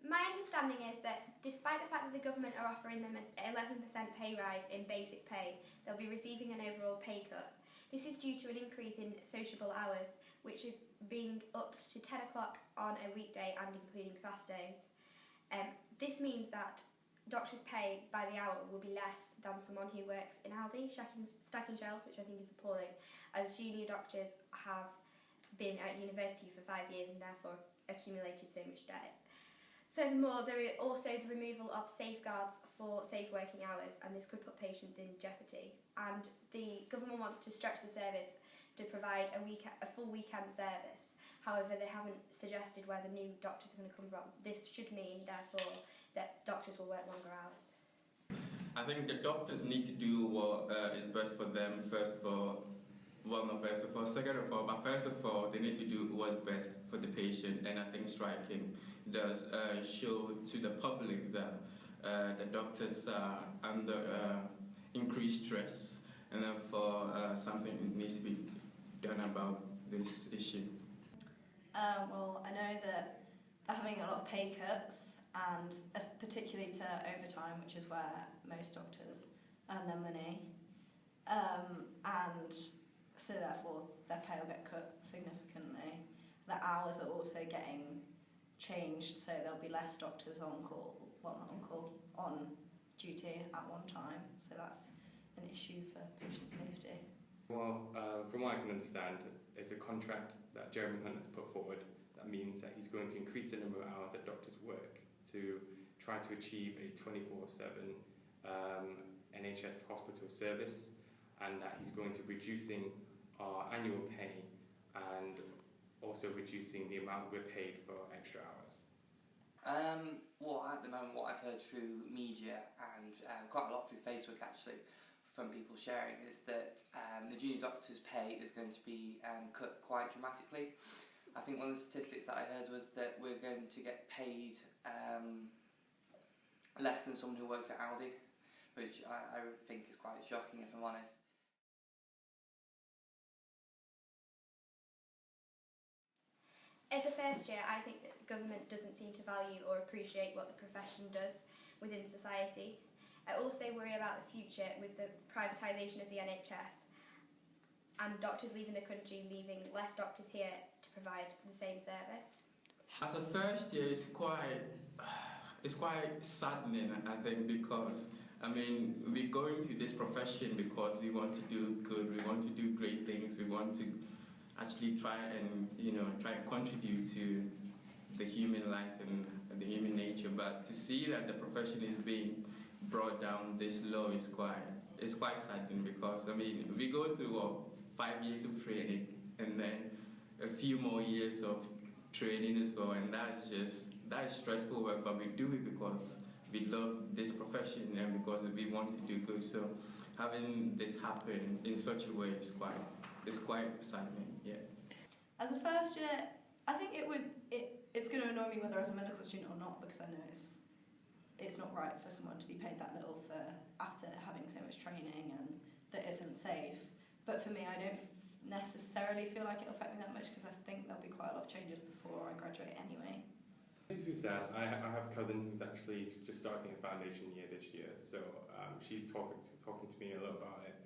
My understanding is that despite the fact that the government are offering them an 11% pay rise in basic pay, they'll be receiving an overall pay cut. This is due to an increase in sociable hours, which are being upped to 10 o'clock on a weekday and including Saturdays. This means that doctors' pay by the hour will be less than someone who works in Aldi stacking shelves, which I think is appalling, as junior doctors have been at university for 5 years and therefore accumulated so much debt. Furthermore, there is also the removal of safeguards for safe working hours, and this could put patients in jeopardy. And the government wants to stretch the service to provide a full weekend service. However, they haven't suggested where the new doctors are going to come from. This should mean, therefore, that doctors will work longer hours. I think the doctors need to do what is best for them, first of all. Well, not first of all, second of all, but first of all, they need to do what's best for the patient, and I think striking does show to the public that the doctors are under increased stress, and therefore something needs to be done about this issue. Well, I know that they're having a lot of pay cuts, and particularly to overtime, which is where most doctors earn their money, and so therefore their pay will get cut significantly. The hours are also getting changed, so there'll be less doctors on duty at one time, so that's an issue for patient safety. Well, from what I can understand, it's a contract that Jeremy Hunt has put forward that means that he's going to increase the number of hours that doctors work to try to achieve a 24/7 NHS hospital service, and that he's going to be reducing our annual pay and also reducing the amount we're paid for extra hours. Well, at the moment, what I've heard through media and quite a lot through Facebook actually, from people sharing, is that the junior doctor's pay is going to be cut quite dramatically. I think one of the statistics that I heard was that we're going to get paid less than someone who works at Aldi, which I think is quite shocking, if I'm honest. As a first year, I think that the government doesn't seem to value or appreciate what the profession does within society. I also worry about the future with the privatisation of the NHS and doctors leaving the country, leaving less doctors here to provide the same service. As a first year, it's quite saddening, I think, because we go into this profession because we want to do good, we want to do great things, we want to actually try and contribute to the human life and the human nature. But to see that the profession is being brought down this low is quite saddening, because we go through 5 years of training and then a few more years of training as well, and that is stressful work, but we do it because we love this profession and because we want to do good. So having this happen in such a way is quite saddening, yeah. As a first year, I think it's going to annoy me whether as a medical student or not, because I know it's not right for someone to be paid that little after having so much training and that isn't safe. But for me, I don't necessarily feel like it'll affect me that much, because I think there'll be quite a lot of changes before I graduate anyway. To be sad, I have a cousin who's actually just starting a foundation year this year, so she's talking to me a lot about it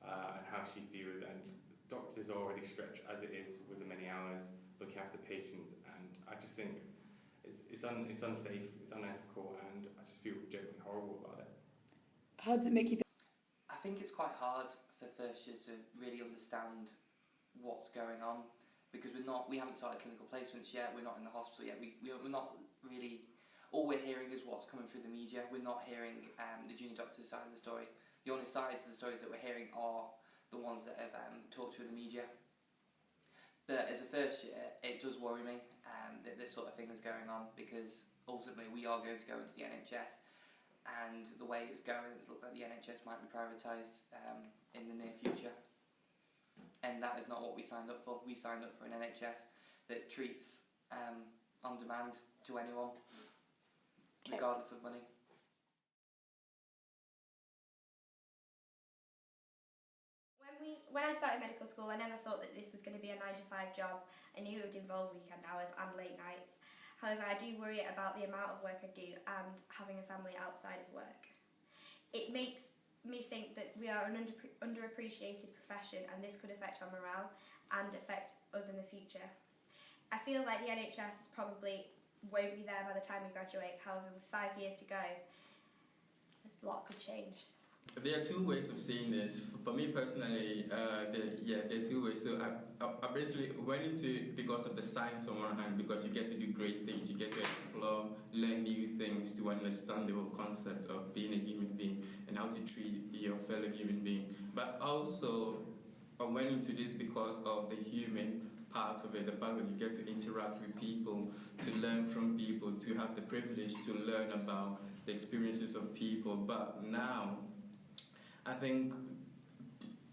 and how she feels, and doctors are already stretched as it is with the many hours looking after patients, and I just think it's unsafe, it's unethical, and I just feel genuinely horrible about it. How does it make you feel? I think it's quite hard for first years to really understand what's going on, because we haven't started clinical placements yet, we're not in the hospital yet, we're not really, all we're hearing is what's coming through the media. We're not hearing the junior doctor's side of the story. The only sides of the stories that we're hearing are the ones that have talked through the media. But as a first year, it does worry me that this sort of thing is going on, because ultimately we are going to go into the NHS, and the way it's going, it looks like the NHS might be privatised in the near future. And that is not what we signed up for. We signed up for an NHS that treats on demand to anyone, regardless of money. When I started medical school, I never thought that this was going to be a 9 to 5 job. I knew it would involve weekend hours and late nights. However, I do worry about the amount of work I do and having a family outside of work. It makes me think that we are an underappreciated profession, and this could affect our morale and affect us in the future. I feel like the NHS probably won't be there by the time we graduate. However, with 5 years to go, a lot could change. There are two ways of seeing this. For me personally, there are two ways. So I basically went into it because of the science on one hand, because you get to do great things, you get to explore, learn new things, to understand the whole concept of being a human being and how to treat your fellow human being. But also, I went into this because of the human part of it, the fact that you get to interact with people, to learn from people, to have the privilege to learn about the experiences of people. But now, I think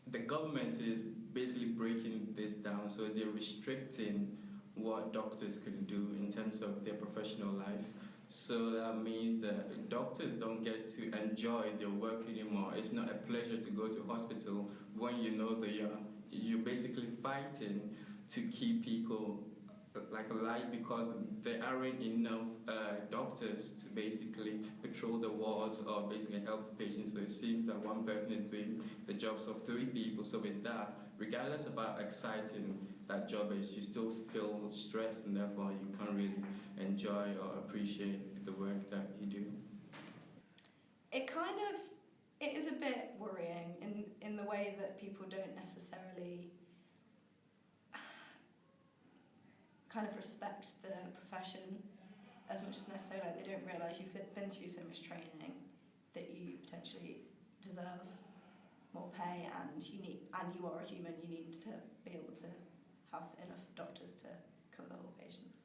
the government is basically breaking this down, so they're restricting what doctors can do in terms of their professional life. So that means that doctors don't get to enjoy their work anymore. It's not a pleasure to go to hospital when you know that you're basically fighting to keep people like alive, because there aren't enough doctors to basically patrol the wards or basically help the patients. So it seems that one person is doing the jobs of 3 people. So with that, regardless of how exciting that job is, you still feel stressed, and therefore you can't really enjoy or appreciate the work that you do. It is a bit worrying in the way that people don't necessarily kind of respect the profession as much as necessarily. They don't realise you've been through so much training that you potentially deserve more pay, and you are a human. You need to be able to have enough doctors to cover the whole patients.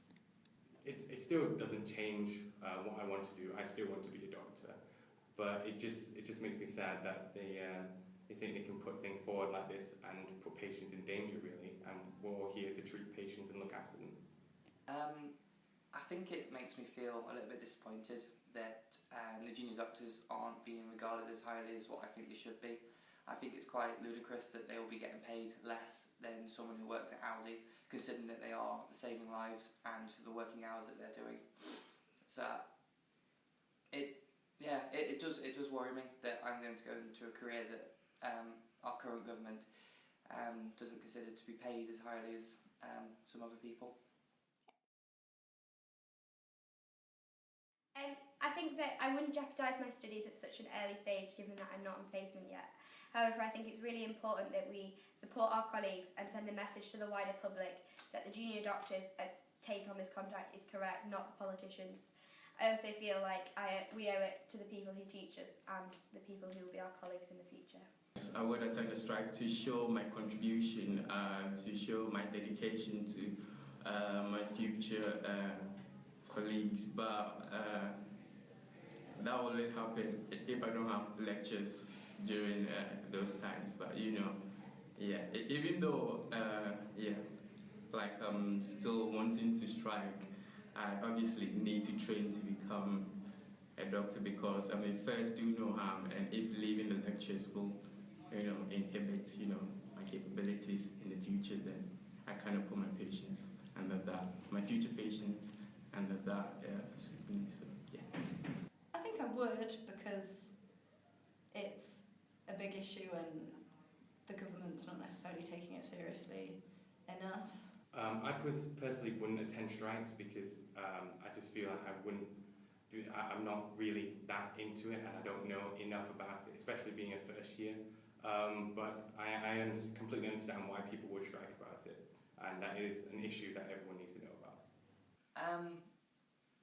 It still doesn't change what I want to do. I still want to be a doctor, but it just makes me sad that they think they can put things forward like this and put patients in danger, really. And we're all here to treat patients and look after them. I think it makes me feel a little bit disappointed that the junior doctors aren't being regarded as highly as what I think they should be. I think it's quite ludicrous that they will be getting paid less than someone who works at Aldi, considering that they are saving lives and for the working hours that they're doing. So it does worry me that I'm going to go into a career that our current government doesn't consider to be paid as highly as some other people. I think that I wouldn't jeopardise my studies at such an early stage, given that I'm not on placement yet. However, I think it's really important that we support our colleagues and send a message to the wider public that the junior doctors' take on this contract is correct, not the politicians. I also feel like we owe it to the people who teach us and the people who will be our colleagues in the future. I would attend the strike to show my contribution, to show my dedication to my future colleagues, but that will only happen if I don't have lectures during those times. But even though like I'm still wanting to strike, I obviously need to train to become a doctor, because first do no harm, and if leaving the lectures will inhibit my capabilities in the future, then I kind of put my patients under that, my future patients under that scrutiny. So yeah. I think I would, because it's a big issue and the government's not necessarily taking it seriously enough. I personally wouldn't attend strikes because I just feel like I'm not really that into it, and I don't know enough about it, especially being a first year. But I completely understand why people would strike about it, and that is an issue that everyone needs to know about.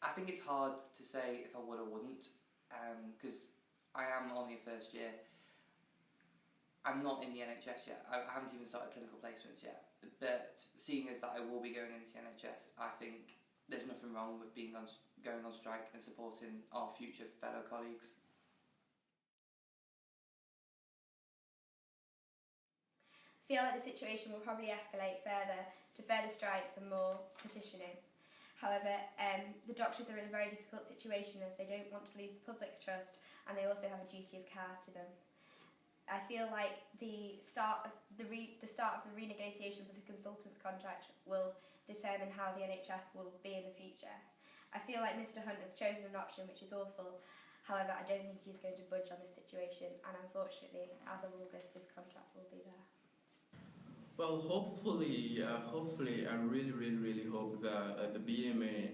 I think it's hard to say if I would or wouldn't, because I am only a first year. I'm not in the NHS yet. I haven't even started clinical placements yet. But seeing as that I will be going into the NHS, I think there's nothing wrong with going on strike and supporting our future fellow colleagues. I feel like the situation will probably escalate further to further strikes and more petitioning. However, the doctors are in a very difficult situation, as they don't want to lose the public's trust, and they also have a duty of care to them. I feel like the start of the renegotiation for the consultants' contract will determine how the NHS will be in the future. I feel like Mr Hunt has chosen an option which is awful. However, I don't think he's going to budge on this situation, and unfortunately, as of August, this contract will be there. Well, hopefully, I really hope that the BMA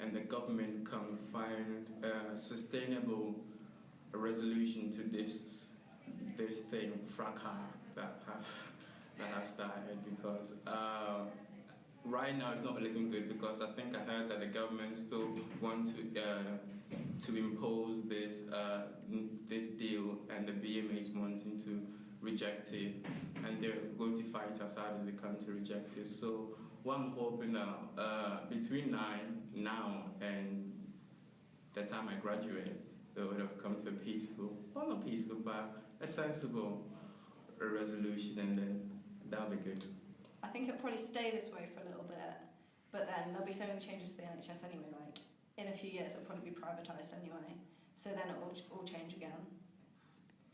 and the government can find a sustainable resolution to this thing, fracas that has started, because right now it's not looking good, because I think I heard that the government still want to impose this deal, and the BMA is wanting to reject it, and they're going to fight as hard as they can to reject it. So what I'm hoping now, between now and the time I graduate, they would have come to a peaceful, well, not peaceful, but a sensible resolution, and then that'll be good. I think it'll probably stay this way for a little bit, but then there'll be so many changes to the NHS anyway. Like in a few years, it'll probably be privatised anyway. So then it'll all change again.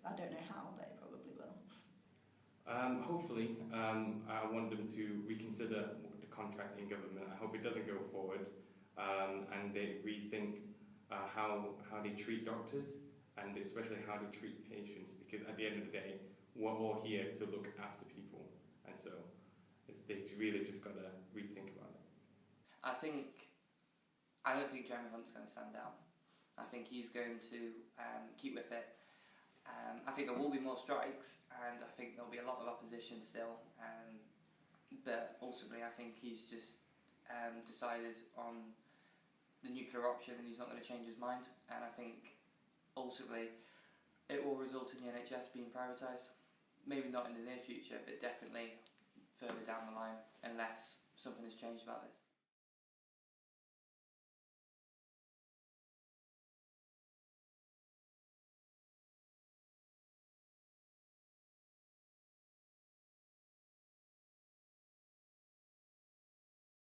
I don't know how, but it probably will. Hopefully, I want them to reconsider the contract in government. I hope it doesn't go forward, and they rethink how they treat doctors, and especially how they treat patients. Because at the end of the day, we're all here to look after people, and so they've really just got to rethink about it. I don't think Jeremy Hunt's going to stand down. I think he's going to keep with it. I think there will be more strikes, and I think there'll be a lot of opposition still. But ultimately, I think he's just decided on the nuclear option, and he's not going to change his mind. And I think ultimately it will result in the NHS being privatised. Maybe not in the near future, but definitely further down the line, unless something has changed about this.